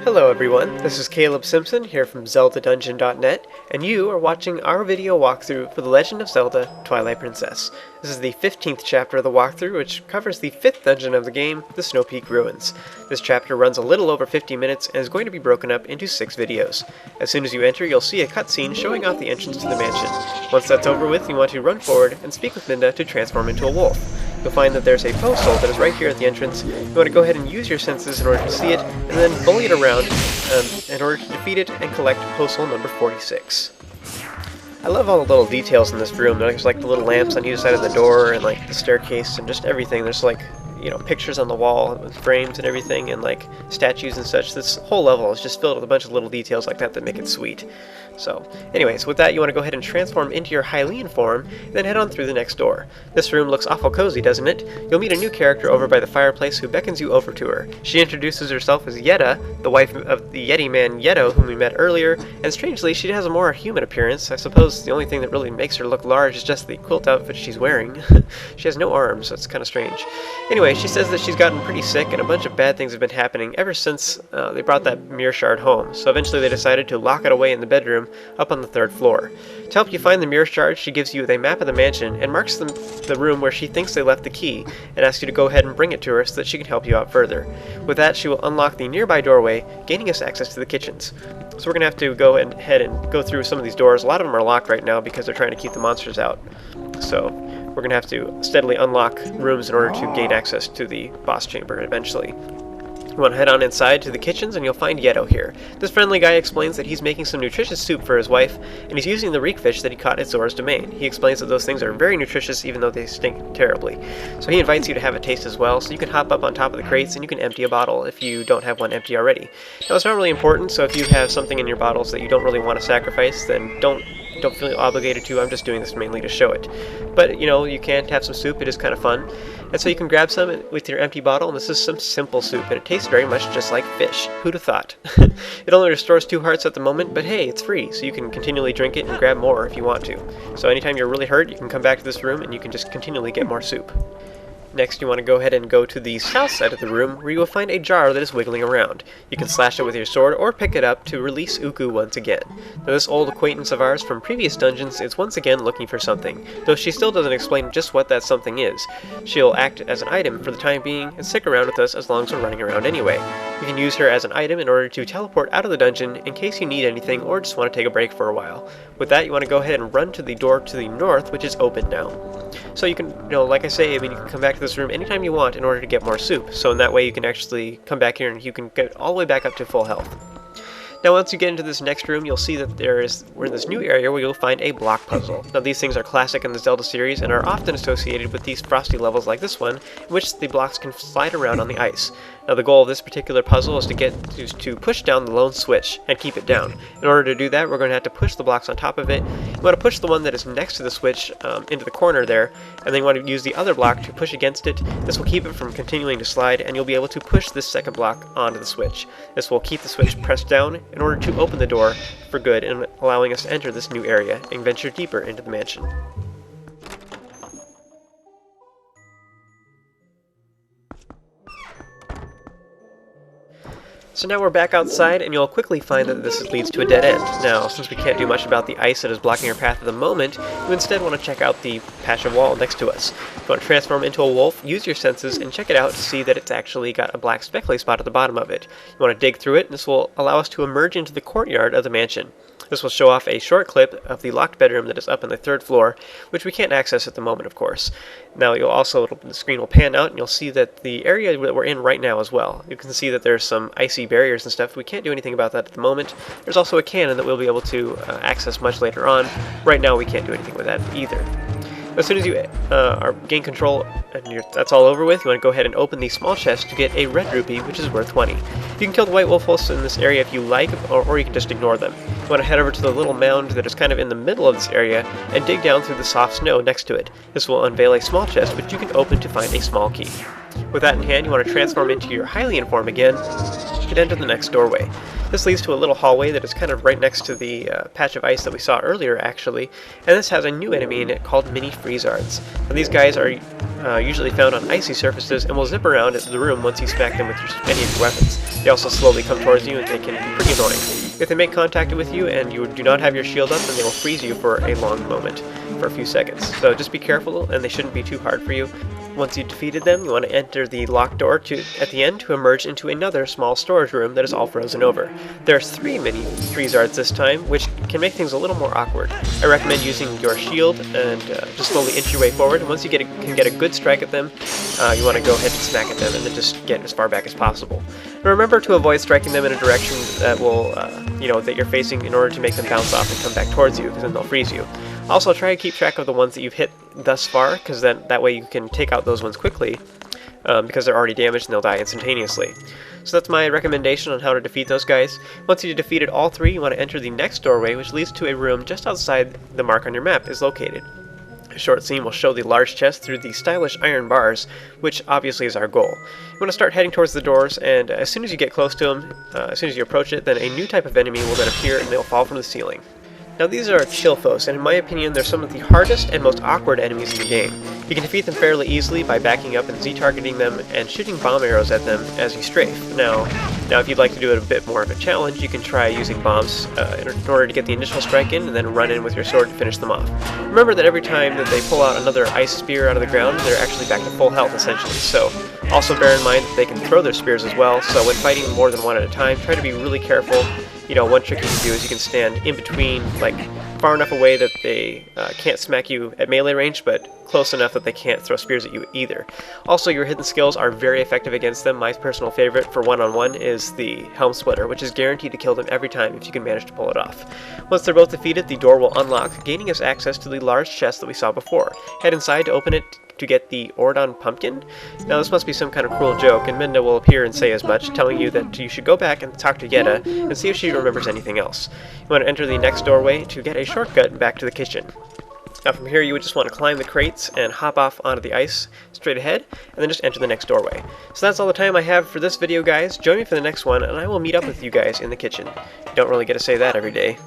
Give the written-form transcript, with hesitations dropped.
Hello everyone, this is Caleb Simpson here from ZeldaDungeon.net, and you are watching our video walkthrough for The Legend of Zelda Twilight Princess. This is the 15th chapter of the walkthrough, which covers the 5th dungeon of the game, the Snowpeak Ruins. This chapter runs a little over 50 minutes and is going to be broken up into 6 videos. As soon as you enter, you'll see a cutscene showing off the entrance to the mansion. Once that's over with, you want to run forward and speak with Minda to transform into a wolf. You'll find that there's a Poe Soul that is right here at the entrance. You want to go ahead and use your senses in order to see it, and then bully it around in order to defeat it and collect Poe Soul number 46. I love all the little details in this room. There's like the little lamps on either side of the door, and like the staircase, and just everything. There's like, you know, pictures on the wall with frames and everything, and like statues and such. This whole level is just filled with a bunch of little details like that that make it sweet. So, anyways, with that, you want to go ahead and transform into your Hylian form, and then head on through the next door. This room looks awful cozy, doesn't it? You'll meet a new character over by the fireplace who beckons you over to her. She introduces herself as Yeta, the wife of the Yeti man Yeto, whom we met earlier, and strangely, she has a more human appearance. I suppose the only thing that really makes her look large is just the quilt outfit she's wearing. She has no arms, so it's kind of strange. Anyway, she says that she's gotten pretty sick, and a bunch of bad things have been happening ever since they brought that mirror shard home, so eventually they decided to lock it away in the bedroom up on the 3rd floor. To help you find the mirror shard, she gives you a map of the mansion and marks the room where she thinks they left the key, and asks you to go ahead and bring it to her so that she can help you out further. With that, she will unlock the nearby doorway, gaining us access to the kitchens. So we're going to have to go ahead and go through some of these doors. A lot of them are locked right now because they're trying to keep the monsters out. So we're going to have to steadily unlock rooms in order to gain access to the boss chamber eventually. You want to head on inside to the kitchens and you'll find Yeto here. This friendly guy explains that he's making some nutritious soup for his wife, and he's using the reek fish that he caught at Zora's domain. He explains that those things are very nutritious even though they stink terribly. So he invites you to have a taste as well, so you can hop up on top of the crates and you can empty a bottle if you don't have one empty already. Now it's not really important, so if you have something in your bottles that you don't really want to sacrifice, then don't feel obligated to. I'm just doing this mainly to show it. But, you know, you can have some soup. It is kind of fun. And so you can grab some with your empty bottle, and this is some simple soup, and it tastes very much just like fish. Who'd have thought? It only restores 2 hearts at the moment, but hey, it's free, so you can continually drink it and grab more if you want to. So anytime you're really hurt, you can come back to this room, and you can just continually get more soup. Next, you want to go ahead and go to the south side of the room, where you will find a jar that is wiggling around. You can slash it with your sword, or pick it up to release Ooccoo once again. Now this old acquaintance of ours from previous dungeons is once again looking for something, though she still doesn't explain just what that something is. She'll act as an item for the time being, and stick around with us as long as we're running around anyway. You can use her as an item in order to teleport out of the dungeon in case you need anything, or just want to take a break for a while. With that, you want to go ahead and run to the door to the north, which is open now. So you can, you know, like I say, you can come back to this room anytime you want in order to get more soup. So in that way you can actually come back here and you can get all the way back up to full health. Now once you get into this next room, you'll see that we're in this new area where you'll find a block puzzle. Now these things are classic in the Zelda series and are often associated with these frosty levels like this one, in which the blocks can slide around on the ice. Now the goal of this particular puzzle is to push down the lone switch and keep it down. In order to do that, we're going to have to push the blocks on top of it. You want to push the one that is next to the switch into the corner there, and then you want to use the other block to push against it. This will keep it from continuing to slide, and you'll be able to push this second block onto the switch. This will keep the switch pressed down in order to open the door for good and allowing us to enter this new area and venture deeper into the mansion. So now we're back outside, and you'll quickly find that this leads to a dead end. Now, since we can't do much about the ice that is blocking our path at the moment, you instead want to check out the patch of wall next to us. If you want to transform into a wolf, use your senses and check it out to see that it's actually got a black speckly spot at the bottom of it. You want to dig through it, and this will allow us to emerge into the courtyard of the mansion. This will show off a short clip of the locked bedroom that is up on the 3rd floor, which we can't access at the moment, of course. Now, the screen will pan out, and you'll see that the area that we're in right now as well. You can see that there's some icy barriers and stuff. We can't do anything about that at the moment. There's also a cannon that we'll be able to access much later on. Right now, we can't do anything with that either. As soon as you gain control and that's all over with, you want to go ahead and open the small chest to get a red rupee, which is worth 20. You can kill the white wolves in this area if you like, or you can just ignore them. You want to head over to the little mound that is kind of in the middle of this area and dig down through the soft snow next to it. This will unveil a small chest which you can open to find a small key. With that in hand, you want to transform into your Hylian form again, you can enter the next doorway. This leads to a little hallway that is kind of right next to the patch of ice that we saw earlier, actually, and this has a new enemy in it called Mini-Freezards. Now, these guys are usually found on icy surfaces and will zip around the room once you smack them with any of your weapons. They also slowly come towards you, and they can be pretty annoying. If they make contact with you and you do not have your shield up, then they will freeze you for a long moment, for a few seconds. So just be careful, and they shouldn't be too hard for you. Once you've defeated them, you want to enter the locked door at the end to emerge into another small storage room that is all frozen over. There's 3 Mini-Freezards this time, which can make things a little more awkward. I recommend using your shield and just slowly inch your way forward. Once you can get a good strike at them, you want to go ahead and smack at them and then just get as far back as possible. And remember to avoid striking them in a direction that will, that you're facing in order to make them bounce off and come back towards you, because then they'll freeze you. Also, try to keep track of the ones that you've hit thus far, because then that way you can take out those ones quickly, because they're already damaged and they'll die instantaneously. So that's my recommendation on how to defeat those guys. Once you've defeated all 3, you want to enter the next doorway, which leads to a room just outside the mark on your map is located. A short scene will show the large chest through the stylish iron bars, which obviously is our goal. You want to start heading towards the doors, and as soon as you get close to them, as soon as you approach it, then a new type of enemy will then appear and they'll fall from the ceiling. Now these are Chilfos, and in my opinion they're some of the hardest and most awkward enemies in the game. You can defeat them fairly easily by backing up and Z-targeting them and shooting bomb arrows at them as you strafe. Now if you'd like to do it a bit more of a challenge, you can try using bombs in order to get the initial strike in and then run in with your sword to finish them off. Remember that every time that they pull out another ice spear out of the ground, they're actually back to full health essentially, so also bear in mind that they can throw their spears as well, so when fighting more than one at a time, try to be really careful. One trick you can do is you can stand in between, like far enough away that they can't smack you at melee range, but close enough that they can't throw spears at you either. Also, your hidden skills are very effective against them. My personal favorite for one-on-one is the Helm Splitter, which is guaranteed to kill them every time if you can manage to pull it off. Once they're both defeated, the door will unlock, gaining us access to the large chest that we saw before. Head inside to open it to get the Ordon Pumpkin. Now this must be some kind of cruel joke, and Minda will appear and say as much, telling you that you should go back and talk to Yeta and see if she remembers anything else. You want to enter the next doorway to get a shortcut back to the kitchen. Now from here you would just want to climb the crates and hop off onto the ice straight ahead, and then just enter the next doorway. So that's all the time I have for this video, guys. Join me for the next one, and I will meet up with you guys in the kitchen. You don't really get to say that every day.